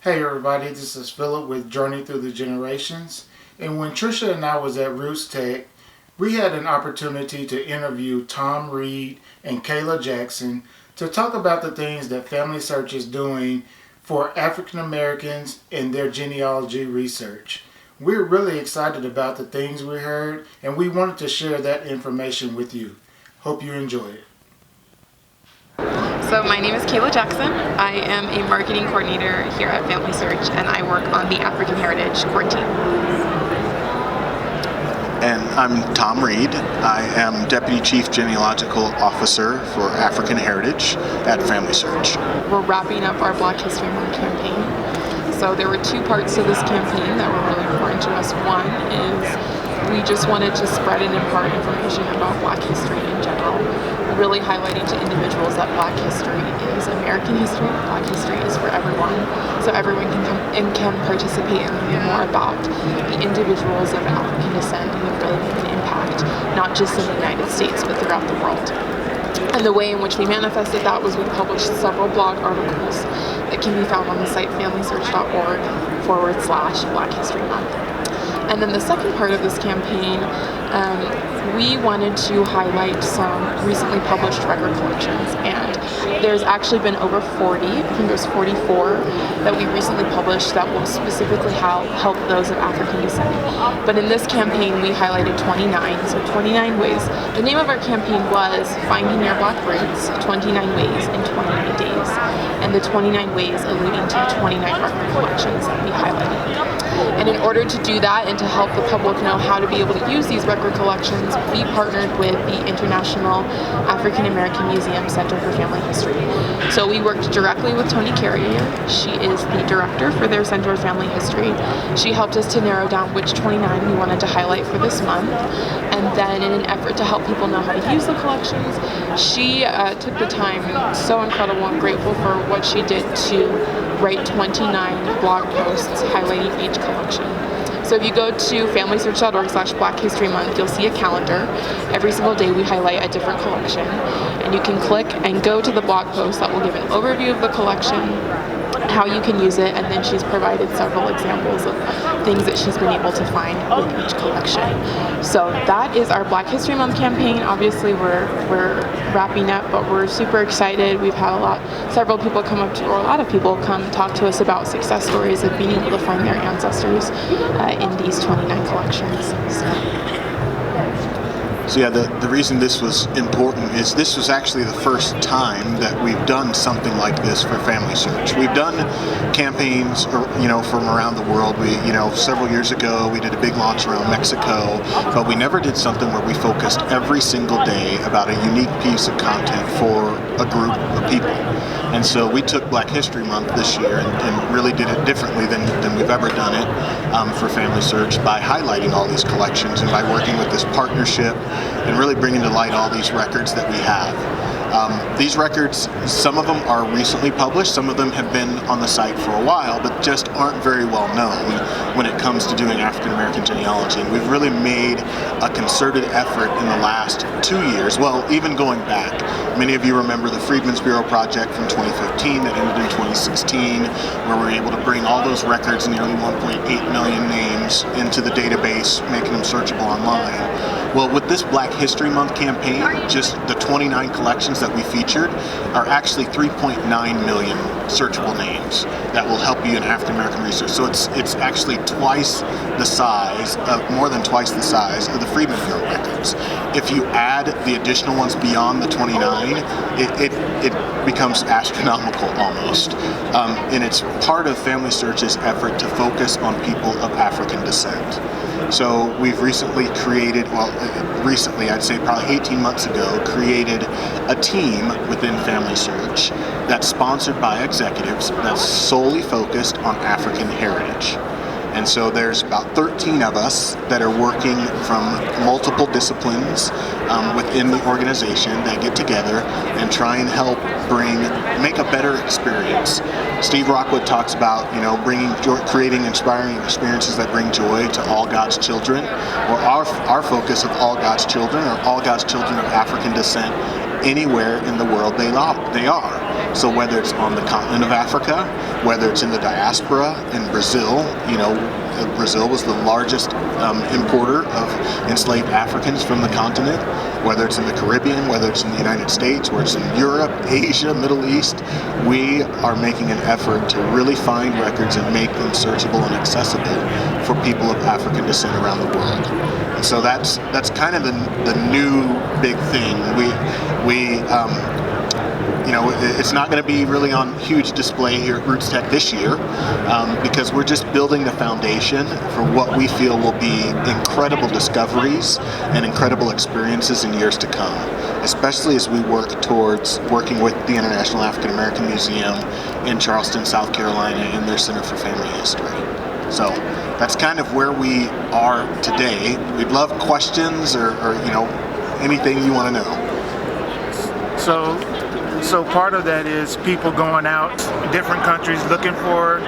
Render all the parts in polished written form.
Hey everybody, this is Philip with Journey Through the Generations. And when Trisha and I was at RootsTech, we had an opportunity to interview Thom Reed and Kayla Jackson to talk about the things that Family Search is doing for African Americans in their genealogy research. We're really excited about the things we heard, and we wanted to share that information with you. Hope you enjoy it. So my name is Kayla Jackson. I am a marketing coordinator here at Family Search, and I work on the African Heritage Core team. And I'm Thom Reed. I am Deputy Chief Genealogical Officer for African Heritage at Family Search. We're wrapping up our Black History Month campaign. So there were two parts to this campaign that were really important to us. One is we just wanted to spread and impart information about Black history in general, really highlighting to individuals that Black history is American history. Black history is for everyone, so everyone can come and can participate and learn more about the individuals of African descent who have really made an impact, not just in the United States, but throughout the world. And the way in which we manifested that was we published several blog articles that can be found on the site familysearch.org/Black History Month. And then the second part of this campaign, we wanted to highlight some recently published record collections, and there's actually been over 40, I think there's 44 that we recently published that will specifically help those of African descent. But in this campaign we highlighted 29, so 29 ways. The name of our campaign was Finding Your Black Roots, 29 Ways in 29 Days, and the 29 ways alluding to 29 record collections that we highlighted. And in order to do that and to help the public know how to be able to use these record collections, we partnered with the International African American Museum Center for Family History. So we worked directly with Toni Carrier. She is the director for their Center for Family History. She helped us to narrow down which 29 we wanted to highlight for this month. And then in an effort to help people know how to use the collections, she took the time, so incredible and grateful for what she did to write 29 blog posts highlighting each collection. So if you go to familysearch.org/Black History Month, you'll see a calendar. Every single day we highlight a different collection, and you can click and go to the blog post that will give an overview of the collection, how you can use it, and then she's provided several examples of things that she's been able to find with each collection. So that is our Black History Month campaign. Obviously we're wrapping up, but we're super excited. We've had several people come up to, or a lot of people come talk to us about success stories of being able to find their ancestors in these 29 collections. So yeah, the reason this was important is this was actually the first time that we've done something like this for Family Search. We've done campaigns, from around the world. Several years ago, we did a big launch around Mexico, but we never did something where we focused every single day about a unique piece of content for a group of people. And so we took Black History Month this year and really did it differently than we've ever done it for Family Search by highlighting all these collections and by working with this partnership and really bringing to light all these records that we have. These records, some of them are recently published, some of them have been on the site for a while, but just aren't very well known when it comes to doing African American genealogy. And we've really made a concerted effort in the last 2 years, well, even going back. Many of you remember the Freedmen's Bureau project from 2015 that ended in 2016, where we were able to bring all those records, nearly 1.8 million names, into the database, making them searchable online. Well, with this Black History Month campaign, just the 29 collections that we featured are actually 3.9 million searchable names that will help you in African American research. So it's actually more than twice the size of the Freedmen's Bureau records. If you add the additional ones beyond the 29, it becomes astronomical almost. And it's part of Family Search's effort to focus on people of African descent. So we've recently I'd say probably 18 months ago, created a team within Family Search that's sponsored by executives that's solely focused on African heritage. And so there's about 13 of us that are working from multiple disciplines within the organization that get together and try and help make a better experience. Steve Rockwood talks about, creating inspiring experiences that bring joy to all God's children. Or our focus of all God's children, or all God's children of African descent anywhere in the world they are. So whether it's on the continent of Africa, whether it's in the diaspora in Brazil, Brazil was the largest importer of enslaved Africans from the continent, whether it's in the Caribbean, whether it's in the United States, whether it's in Europe, Asia, Middle East, we are making an effort to really find records and make them searchable and accessible for people of African descent around the world. And so that's kind of the new big thing. It's not going to be really on huge display here at RootsTech this year because we're just building the foundation for what we feel will be incredible discoveries and incredible experiences in years to come, especially as we work towards working with the International African American Museum in Charleston, South Carolina, in their Center for Family History. So that's kind of where we are today. We'd love questions or anything you want to know. So part of that is people going out different countries looking for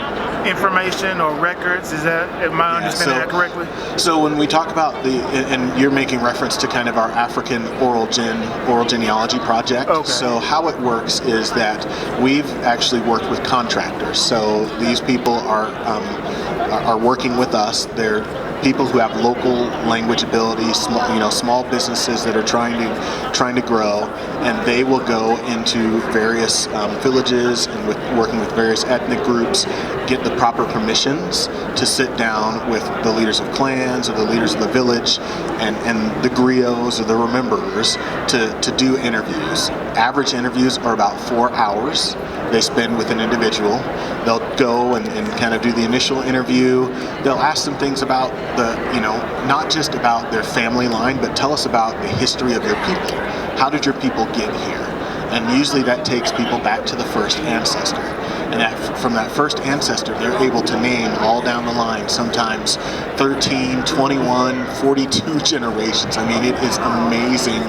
information or records. Am I understanding that correctly? So when we talk about and you're making reference to kind of our African oral genealogy project. Okay. So how it works is that we've actually worked with contractors. So these people are working with us. They're people who have local language ability, small businesses that are trying to grow, and they will go into various villages and working with various ethnic groups, get the proper permissions to sit down with the leaders of clans or the leaders of the village and the griots or the rememberers to do interviews. Average interviews are about 4 hours they spend with an individual. They'll go and kind of do the initial interview. They'll ask them things about not just about their family line, but tell us about the history of your people. How did your people get here? And usually that takes people back to the first ancestor. And from that first ancestor, they're able to name all down the line, sometimes 13, 21, 42 generations. I mean, it is amazing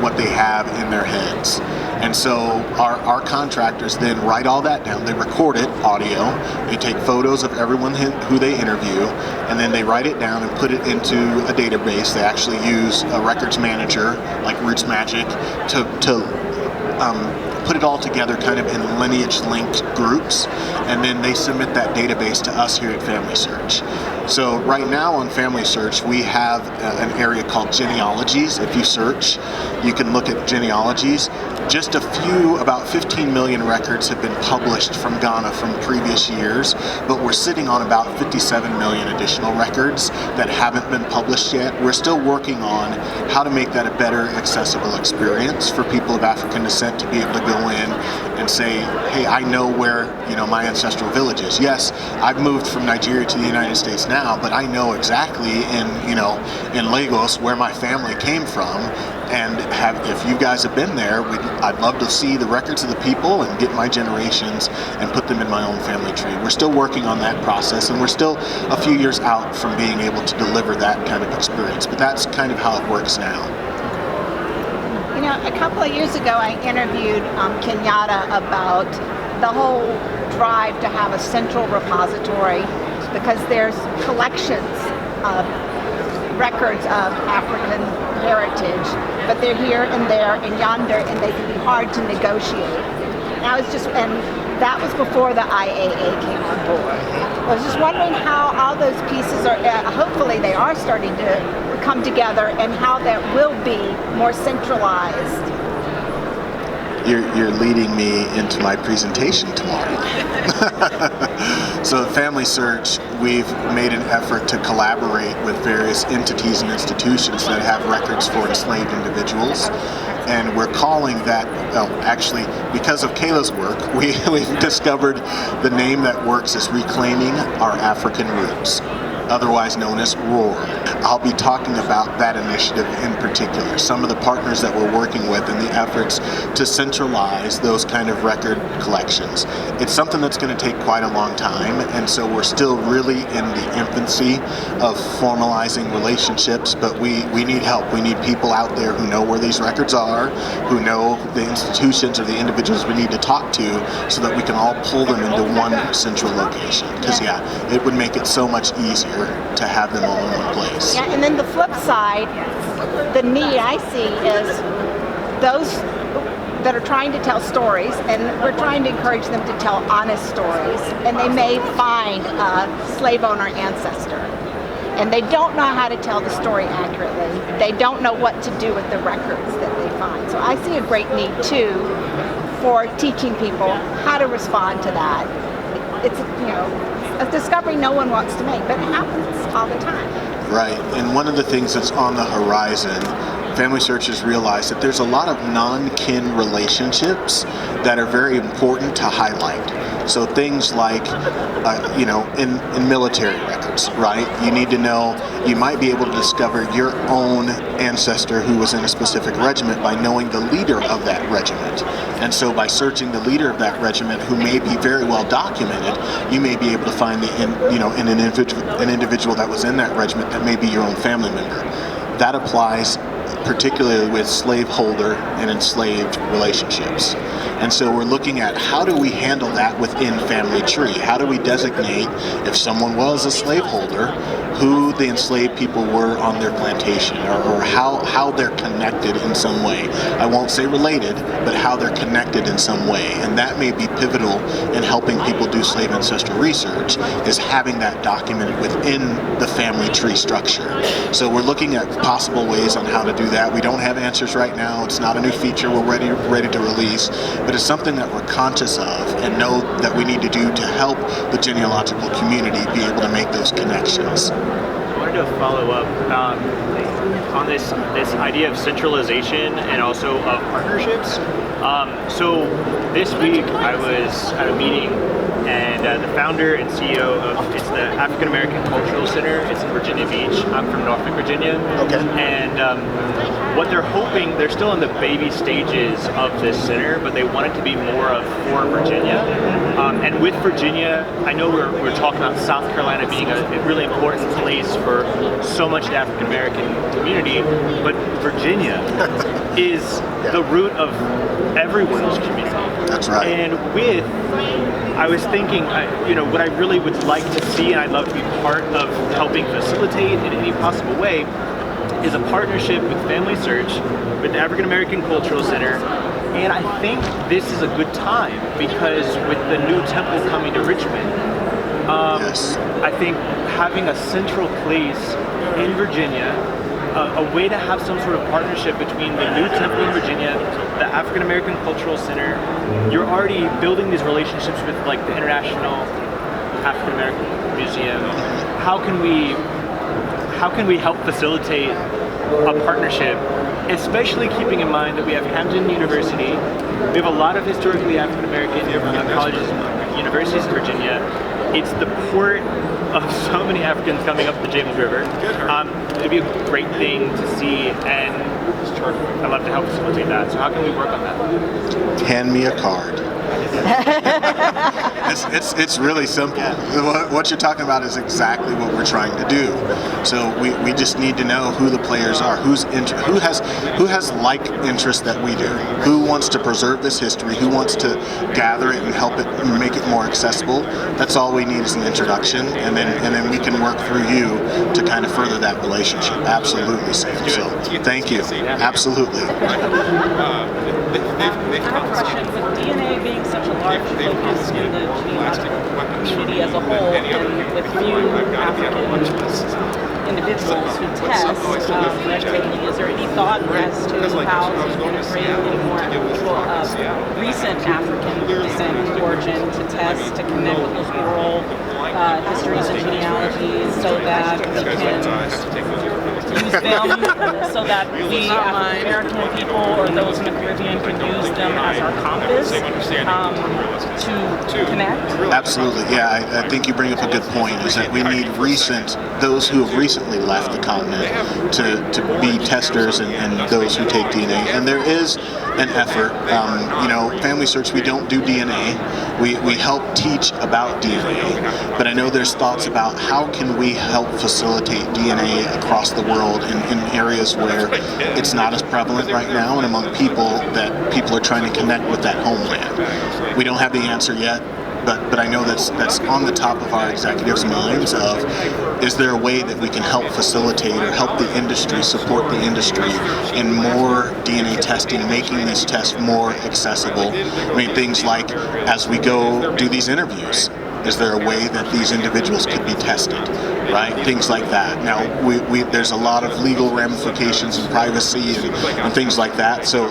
what they have in their heads. And so our contractors then write all that down. They record it, audio. They take photos of everyone who they interview, and then they write it down and put it into a database. They actually use a records manager like Roots Magic to put it all together kind of in lineage linked groups, and then they submit that database to us here at Family Search. So right now on Family Search we have an area called Genealogies. If you search, you can look at genealogies. Just about 15 million records have been published from Ghana from previous years, but we're sitting on about 57 million additional records that haven't been published yet. We're still working on how to make that a better accessible experience for people of African descent to be able to go in and say, hey, I know where my ancestral village is. Yes, I've moved from Nigeria to the United States now, but I know exactly in Lagos where my family came from. And if you guys have been there, I'd love to see the records of the people and get my generations and put them in my own family tree. We're still working on that process, and we're still a few years out from being able to deliver that kind of experience. But that's kind of how it works now. A couple of years ago, I interviewed Kenyatta about the whole drive to have a central repository because there's collections of records of African heritage, but they're here and there and yonder, and they can be hard to negotiate. And that was before the IAA came on board. I was just wondering how all those pieces are, hopefully they are starting to come together, and how that will be more centralized. You're leading me into my presentation tomorrow. So at Family Search, we've made an effort to collaborate with various entities and institutions that have records for enslaved individuals. And we're calling that, actually, because of Kayla's work, we've discovered the name that works is Reclaiming Our African Roots, otherwise known as ROAR. I'll be talking about that initiative in particular, some of the partners that we're working with and the efforts to centralize those kind of record collections. It's something that's going to take quite a long time, and so we're still really in the infancy of formalizing relationships, but we need help. We need people out there who know where these records are, who know the institutions or the individuals we need to talk to, so that we can all pull them into one central location. Because it would make it so much easier to have them all in one place. Yeah, and then the flip side, the need I see is those that are trying to tell stories, and we're trying to encourage them to tell honest stories. And they may find a slave owner ancestor, and they don't know how to tell the story accurately. They don't know what to do with the records that they find. So I see a great need too for teaching people how to respond to that. It's, you know, a discovery no one wants to make, but it happens all the time. Right, and one of the things that's on the horizon, family searchers realize that there's a lot of non-kin relationships that are very important to highlight. So things like, you know, in military records, right? You need to know, you might be able to discover your own ancestor who was in a specific regiment by knowing the leader of that regiment. And so by searching the leader of that regiment, who may be very well documented, you may be able to find an individual that was in that regiment that may be your own family member. That applies particularly with slaveholder and enslaved relationships. And so we're looking at how do we handle that within family tree? How do we designate if someone was a slaveholder, who the enslaved people were on their plantation, or how they're connected in some way. I won't say related, but how they're connected in some way. And that may be pivotal in helping people do slave ancestral research, is having that documented within the family tree structure. So we're looking at possible ways on how to do that. We don't have answers right now. It's not a new feature we're ready to release, but it's something that we're conscious of and know that we need to do to help the genealogical community be able to make those connections. I wanted to follow up on this idea of centralization and also of partnerships. So this week I was at a meeting, and the founder and CEO of it's the African American Cultural Center. It's in Virginia Beach. I'm from Norfolk, Virginia. Okay. And what they're hoping, they're still in the baby stages of this center, but they want it to be more of for Virginia. And with Virginia, I know we're talking about South Carolina being a really important place for so much of the African American community, but Virginia is the root of everyone's community. That's right. And I was thinking, what I really would like to see, and I'd love to be part of helping facilitate in any possible way, is a partnership with Family Search, with the African American Cultural Center. And I think this is a good time because with the new temple coming to Richmond, Yes. I think having a central place in Virginia, a way to have some sort of partnership between the new temple in Virginia, the African American Cultural Center. You're already building these relationships with like the International African American Museum. How can we help facilitate a partnership, especially keeping in mind that we have Hampton University, we have a lot of historically African American colleges and universities in Virginia. It's the port of so many Africans coming up the James River. It'd be a great thing to see, and I'd love to help facilitate that. So how can we work on that? Hand me a card. It's really simple. What you're talking about is exactly what we're trying to do. So we just need to know who the players are, who has like interest that we do, who wants to preserve this history, who wants to gather it and help it and make it more accessible. That's all we need is an introduction, and then we can work through you to kind of further that relationship. Absolutely, Sam. So thank you. Absolutely. I have a question. With DNA being such a large focus in the genealogical community as a whole, and with few African individuals who test breathtakingly, is there any thought as to how to integrate any more people of recent African descent and origin to test, to connect with those oral histories and genealogies so that we can use them so that the African American people or those in the Caribbean can use them as our compass to connect? Absolutely, yeah. I think you bring up a good point, is that we need those who have recently left the continent to be testers and those who take DNA. And there is an effort. Family Search, we don't do DNA. We help teach about DNA, but I know there's thoughts about how can we help facilitate DNA across the world in areas where it's not as prevalent right now, and among people that people are trying to connect with that homeland. We don't have the answer yet. but I know that's on the top of our executives' minds of, is there a way that we can help facilitate or help the industry, support the industry in more DNA testing, making these tests more accessible? I mean, things like, as we go do these interviews, is there a way that these individuals could be tested, right? Things like that. Now, there's a lot of legal ramifications and privacy and things like that, so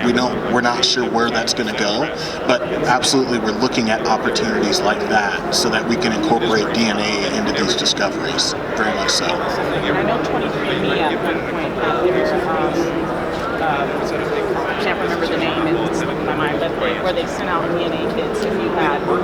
we're not sure where that's going to go, but absolutely we're looking at opportunities like that so that we can incorporate DNA into these discoveries, very much so. And I know 23andMe at one point had I can't remember the name, it's slipping my mind, but where they sent out DNA kits if you had four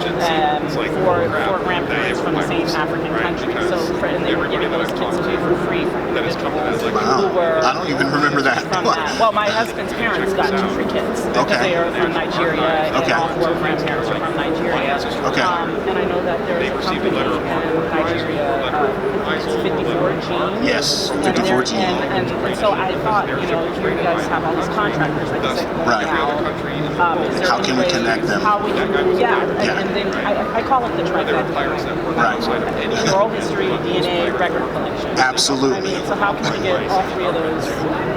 grandparents from the same African country. And they were giving those kits away for free for individuals who were. I don't even remember that. From that. Well, my husband's parents got 2 free kits because they are from Nigeria, and all 4 grandparents are from Nigeria. And I know that there's a company in Nigeria, it's 54G. Yes, 54G. And so I thought, you guys have all these contractors, like you said, right. How can we connect them? And then I call it the trifecta. Right. Oral history, DNA, record collection. Absolutely. So how can we get all 3 of those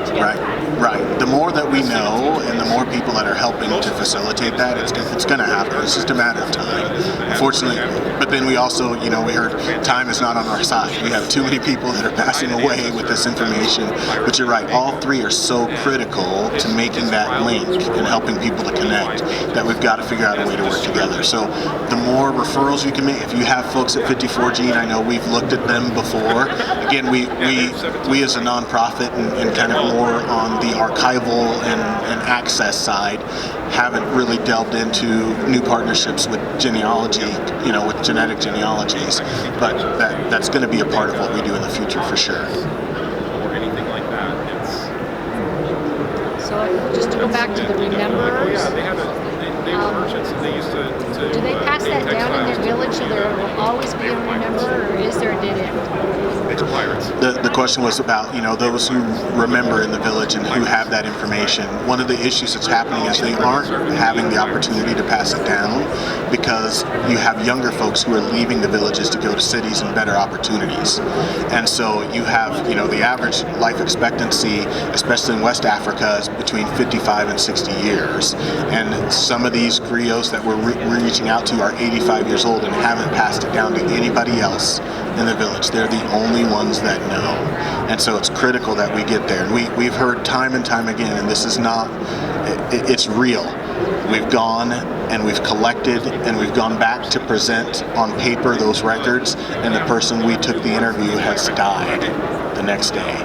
together? Right. The more that we know and the more people that are helping to facilitate that, it's going to happen. It's just a matter of time. Unfortunately, but then we also, we heard time is not on our side. We have too many people that are passing away with this information. But you're right, all 3 are so critical to making that link and helping people to connect that we've got to figure out a way to work together. So the more referrals you can make, if you have folks at 54G, and I know we've looked at them before, again, we as a nonprofit and kind of more on the archival and access side haven't really delved into new partnerships with genealogy, with genetic genealogies, but that's going to be a part of what we do in the future for sure. Or anything like that. So just to go back to the rememberers. Yeah, they were merchants and they used to do they pass that down in their village so there will always be a rememberer, or is there a dead end? The question was about, those who remember in the village and who have that information. One of the issues that's happening is they aren't having the opportunity to pass it down because you have younger folks who are leaving the villages to go to cities and better opportunities. And so you have, the average life expectancy, especially in West Africa, is between 55 and 60 years. And some of these griots that we're reaching out to are 85 years old and haven't passed it down to anybody else in the village. They're the only ones that know. And so it's critical that we get there. And we've heard time and time again, and this is not, it's real. We've gone and we've collected and we've gone back to present on paper those records, and the person we took the interview has died the next day.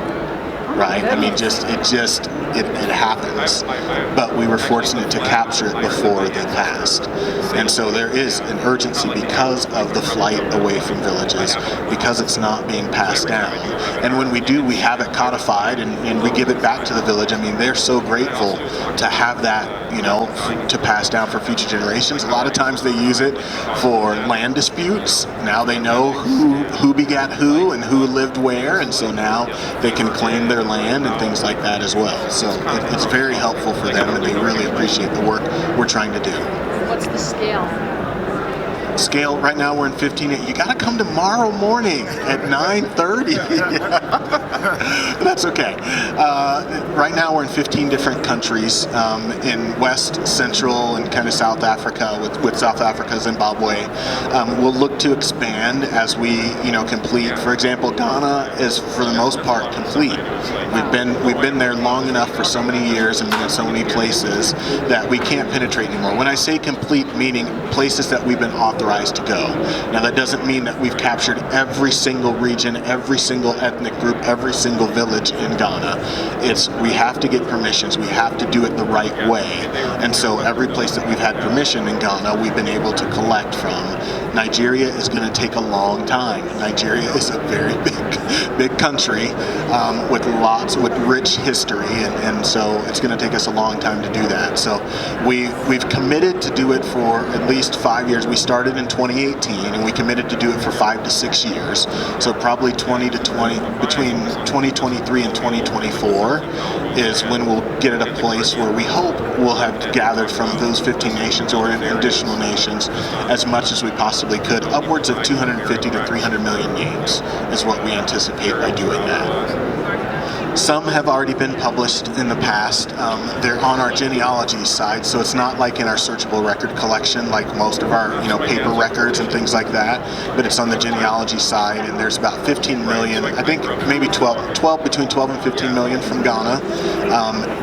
Right? I mean, it happens. But we were fortunate to capture it before they passed. And so there is an urgency because of the flight away from villages, because it's not being passed down. And when we do, we have it codified and we give it back to the village. I mean, they're so grateful to have that, to pass down for future generations. A lot of times they use it for land disputes. Now they know who begat who and who lived where, and so now they can claim their land and things like that as well. So it's very helpful for them, and they really appreciate the work we're trying to do. What's the scale? Scale, right now we're in 15. You got to come tomorrow morning at 9:30. That's okay. Right now we're in 15 different countries in West, Central, and kind of South Africa, with South Africa, Zimbabwe. We'll look to expand as we, complete. For example, Ghana is for the most part complete. We've been there long enough for so many years and been in so many places that we can't penetrate anymore. When I say complete, meaning places that we've been authorized to go. Now that doesn't mean that we've captured every single region, every single ethnic group, every single village in Ghana. We have to get permissions. We have to do it the right way. And so every place that we've had permission in Ghana, we've been able to collect from. Nigeria is going to take a long time. Nigeria is a very big country with rich history, and so it's going to take us a long time to do that. So we've committed to do it for at least 5 years. We started in 2018, and we committed to do it for 5 to 6 years. So probably between 2023 and 2024 is when we'll get at a place where we hope we'll have gathered from those 15 nations or in additional nations as much as we possibly could. Upwards of 250 to 300 million names is what we anticipate by doing that. Some have already been published in the past. They're on our genealogy side, so it's not like in our searchable record collection like most of our paper records and things like that, but it's on the genealogy side, and there's about 15 million, I think maybe 12, between 12 and 15 million from Ghana.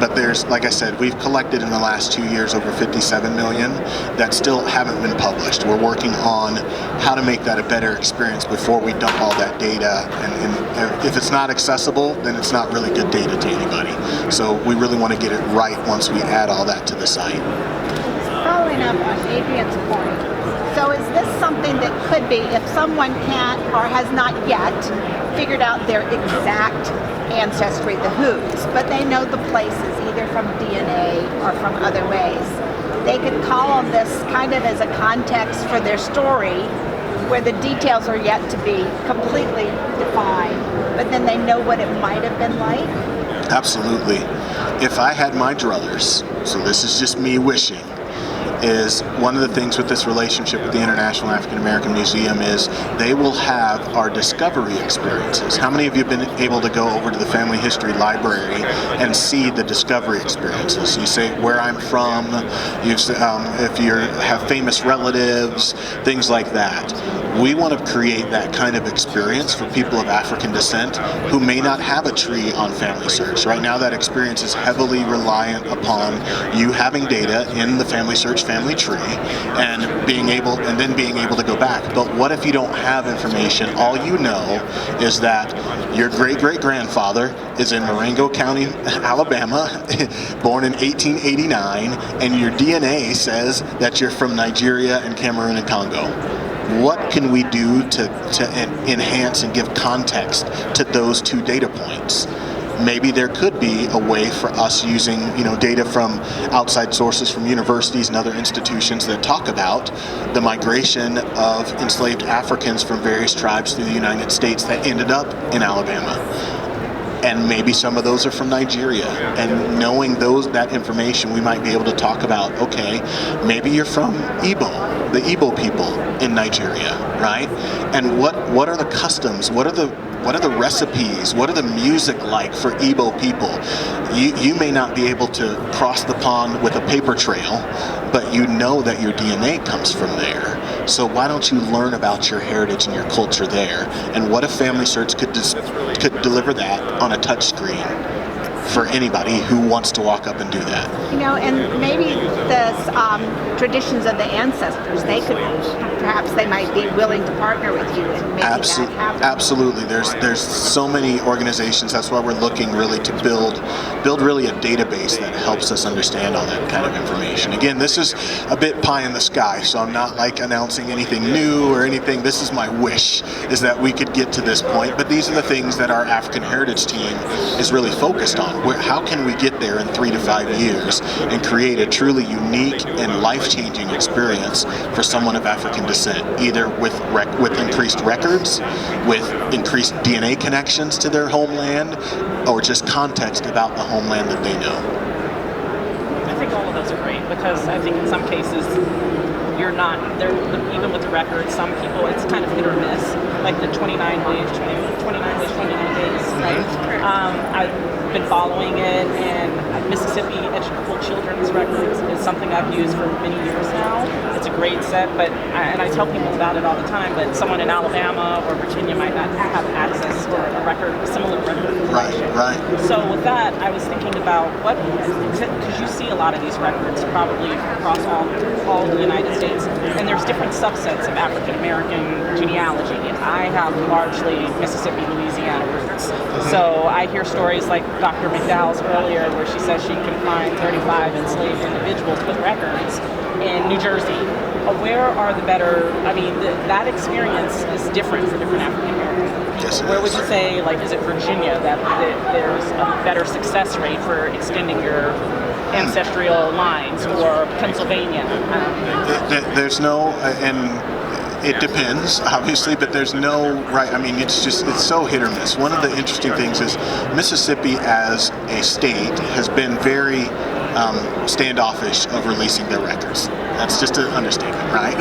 But there's, like I said, we've collected in the last 2 years over 57 million that still haven't been published. We're working on how to make that a better experience before we dump all that data, and if it's not accessible, then it's not really good data to anybody. So we really want to get it right once we add all that to the site. Following up on Adrian's point, so is this something that could be, if someone can't or has not yet figured out their exact ancestry, the who's, but they know the places either from DNA or from other ways, they could call on this kind of as a context for their story where the details are yet to be completely defined, but then they know what it might have been like? Absolutely. If I had my druthers, so this is just me wishing, is one of the things with this relationship with the International African American Museum is they will have our discovery experiences. How many of you have been able to go over to the Family History Library and see the discovery experiences? You say where I'm from, if you have famous relatives, things like that. We want to create that kind of experience for people of African descent who may not have a tree on Family Search. Right now that experience is heavily reliant upon you having data in the Family Search family tree and being able to go back. But what if you don't have information? All you know is that your great-great-grandfather is in Marengo County, Alabama, born in 1889, and your DNA says that you're from Nigeria and Cameroon and Congo. What can we do to enhance and give context to those two data points? Maybe there could be a way for us using data from outside sources from universities and other institutions that talk about the migration of enslaved Africans from various tribes through the United States that ended up in Alabama. And maybe some of those are from Nigeria. And knowing that information, we might be able to talk about, okay, maybe you're from Igbo, the Igbo people in Nigeria, right? And what are the customs? What are the recipes? What are the music like for Igbo people? You may not be able to cross the pond with a paper trail, but you know that your DNA comes from there. So why don't you learn about your heritage and your culture there? And what if Family Search could deliver that on a touch screen for anybody who wants to walk up and do that? And maybe the traditions of the ancestors, perhaps they might be willing to partner with you and make that happen. Absolutely. There's so many organizations. That's why we're looking really to build really a database that helps us understand all that kind of information. Again, this is a bit pie in the sky, so I'm not like announcing anything new or anything. This is my wish, is that we could get to this point. But these are the things that our African Heritage team is really focused on. How can we get there in 3 to 5 years and create a truly unique and life-changing experience for someone of African descent, either with increased records, with increased DNA connections to their homeland, or just context about the homeland that they know? I think all of those are great, because I think in some cases you're not there. Even with the records, some people, it's kind of hit or miss, like the 29 days, right? I've been following it, and Mississippi Educable Children's Records is something I've used for many years now. It's a great set, and I tell people about it all the time, but someone in Alabama or Virginia might not have access or a similar record. Right. So with that, I was thinking about because you see a lot of these records probably across all the United States, and there's different subsets of African American genealogy. I have largely Mississippi, Louisiana roots. So I hear stories like Dr. McDowell's earlier, where she says she can find 35 enslaved individuals with records in New Jersey. Where are the better, that experience is different for different African Americans. Yes, where would you say, is it Virginia that there's a better success rate for extending your ancestral lines, or Pennsylvania? There's no, and It depends, obviously, but there's no right. I mean, it's so hit or miss. One of the interesting things is Mississippi as a state has been very standoffish of releasing their records. That's just an understatement, right?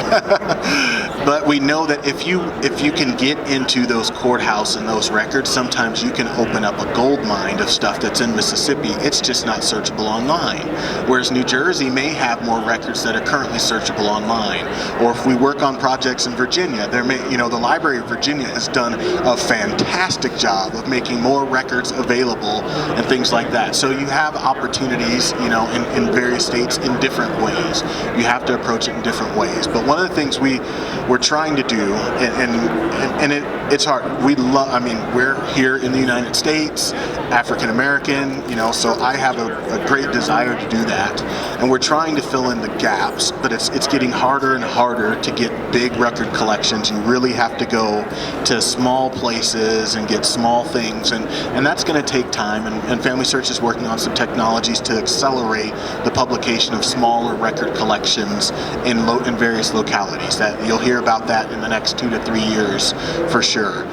But we know that if you can get into those courthouse and those records, sometimes you can open up a gold mine of stuff that's in Mississippi. It's just not searchable online. Whereas New Jersey may have more records that are currently searchable online. Or if we work on projects in Virginia, the Library of Virginia has done a fantastic job of making more records available and things like that. So you have opportunities, in various states in different ways. You have to approach it in different ways. But one of the things we're trying to do, and it's hard. We're here in the United States, African American, so I have a great desire to do that. And we're trying to fill in the gaps, but it's getting harder and harder to get big record collections. You really have to go to small places and get small things, and that's going to take time. And Family Search is working on some technologies to accelerate the publication of smaller record collections in various localities. That you'll hear about that in the next 2 to 3 years for sure.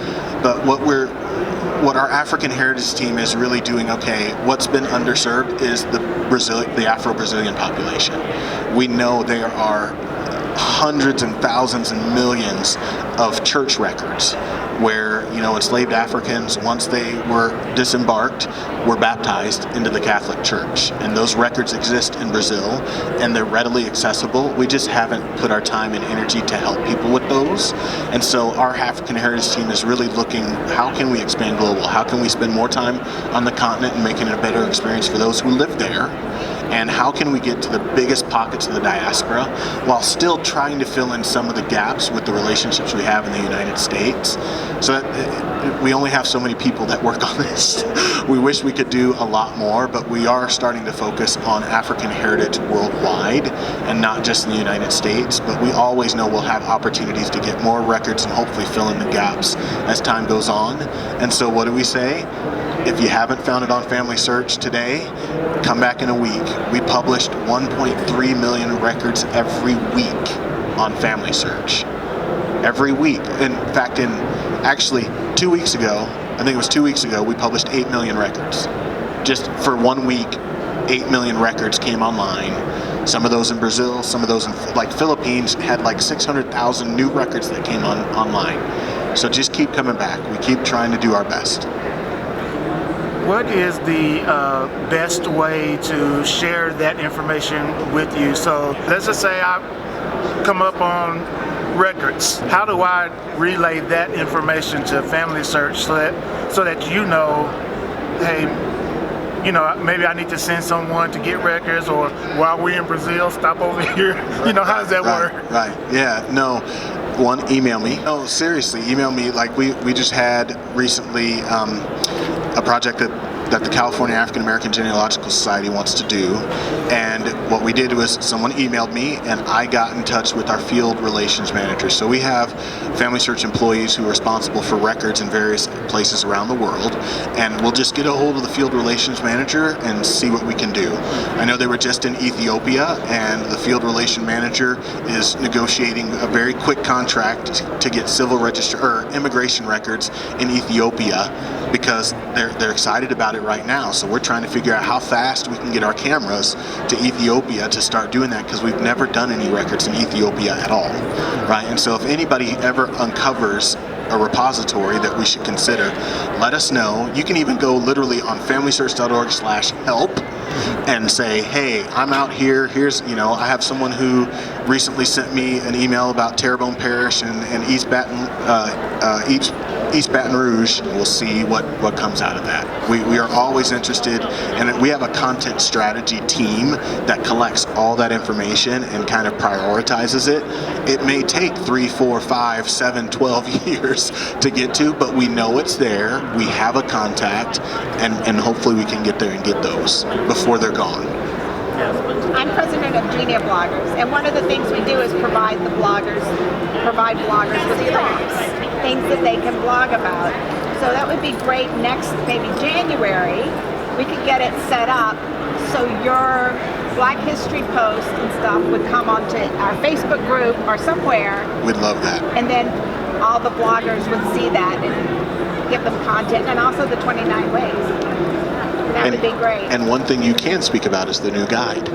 But what our African Heritage team is really doing, what's been underserved is the Afro-Brazilian population. We know there are hundreds and thousands and millions of church records where enslaved Africans, once they were disembarked, were baptized into the Catholic Church, and those records exist in Brazil and they're readily accessible. We just haven't put our time and energy to help people with those. And so our African Heritage team is really looking, how can we expand global? How can we spend more time on the continent and making it a better experience for those who live there? And how can we get to the biggest pockets of the diaspora while still trying to fill in some of the gaps with the relationships we have in the United States? So that we only have so many people that work on this. We wish we could do a lot more, but we are starting to focus on African heritage worldwide and not just in the United States. But we always know we'll have opportunities to get more records and hopefully fill in the gaps as time goes on. And so what do we say? If you haven't found it on Family Search today, come back in a week. We published 1.3 million records every week on Family Search. Every week. In fact, actually 2 weeks ago, I think it was 2 weeks ago, we published 8 million records. Just for 1 week, 8 million records came online. Some of those in Brazil, some of those in Philippines had 600,000 new records that came online. So just keep coming back. We keep trying to do our best. What is the best way to share that information with you? So let's just say I come up on records. How do I relay that information to Family Search so that hey, maybe I need to send someone to get records, or while we're in Brazil, stop over here. How does that work? Right. Yeah. No. One, email me. No, seriously, email me. We just had recently a project that the California African American Genealogical Society wants to do, and what we did was someone emailed me and I got in touch with our field relations manager. So we have Family Search employees who are responsible for records in various places around the world, and we'll just get a hold of the field relations manager and see what we can do. I know they were just in Ethiopia, and the field relation manager is negotiating a very quick contract to get immigration records in Ethiopia, because they're excited about it right now. So we're trying to figure out how fast we can get our cameras to Ethiopia to start doing that, because we've never done any records in Ethiopia at all, right? And so if anybody ever uncovers a repository that we should consider, let us know. You can even go literally on familysearch.org/help and say, hey, I'm out here. Here's, I have someone who recently sent me an email about Terrebonne Parish and East Baton Rouge. We'll see what comes out of that. We are always interested, and we have a content strategy team that collects all that information and kind of prioritizes it. It may take 3, 4, 5, 7, 12 years to get to, but we know it's there. We have a contact, and hopefully we can get there and get those before they're gone. I'm president of Genia Bloggers, and one of the things we do is provide bloggers with prompts, things that they can blog about. So that would be great. Next, maybe January, we could get it set up so your Black History posts and stuff would come onto our Facebook group or somewhere, We'd love that. and then all the bloggers would see that and give them content, and also the 29 ways. That would be great. And one thing you can speak about is the new guide.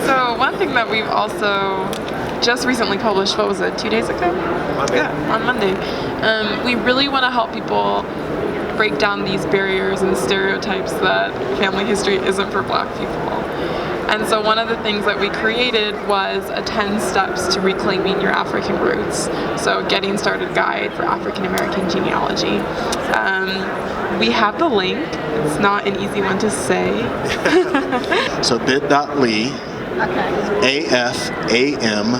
So one thing that we've also just recently published, what was it, 2 days ago? Monday. Yeah, on Monday. We really want to help people break down these barriers and stereotypes that family history isn't for Black people. And so one of the things that we created was a 10 steps to reclaiming your African roots. So getting started guide for African American genealogy. We have the link. It's not an easy one to say. So bit.ly Okay. AFAMGENGUIDE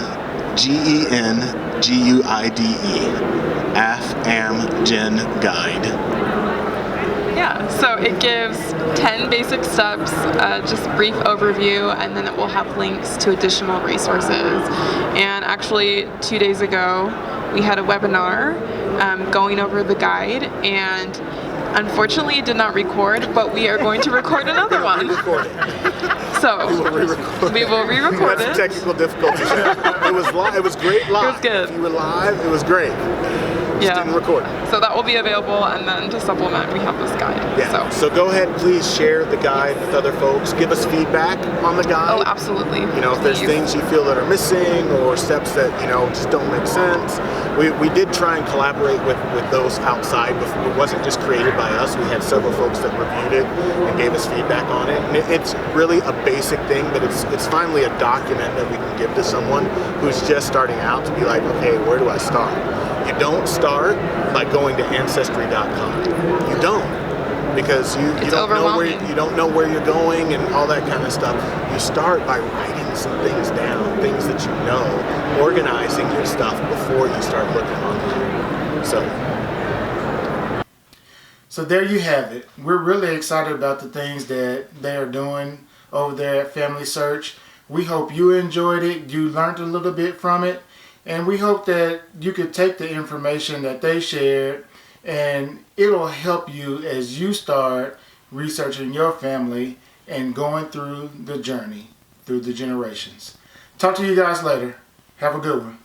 AFAMGen Guide. Yeah, so it gives 10 basic steps, just brief overview, and then it will have links to additional resources. And actually, 2 days ago, we had a webinar going over the guide, and unfortunately it did not record, but we are going to record another one. So we will re-record That's it. technical difficulties. It was live. It was great live. It was good. If you were live, it was great. Just didn't record. So that will be available, and then to supplement, we have this guide. Yeah. So go ahead, please share the guide with other folks. Give us feedback on the guide. Oh, absolutely. You know, if there's Please. things you feel that are missing or steps that, you know, just don't make sense. We did try and collaborate with those outside. It wasn't just created by us. We had several folks that reviewed it and gave us feedback on it. And it's really a basic thing, but it's finally a document that we can give to someone who's just starting out to be like, okay, where do I start? You don't start by going to Ancestry.com. You don't, because you don't know where you're going and all that kind of stuff. You start by writing some things down, things that you know, organizing your stuff before you start looking online. So there you have it. We're really excited about the things that they are doing over there at Family Search. We hope you enjoyed it, you learned a little bit from it, and we hope that you could take the information that they shared and it'll help you as you start researching your family and going through the journey, through the generations. Talk to you guys later. Have a good one.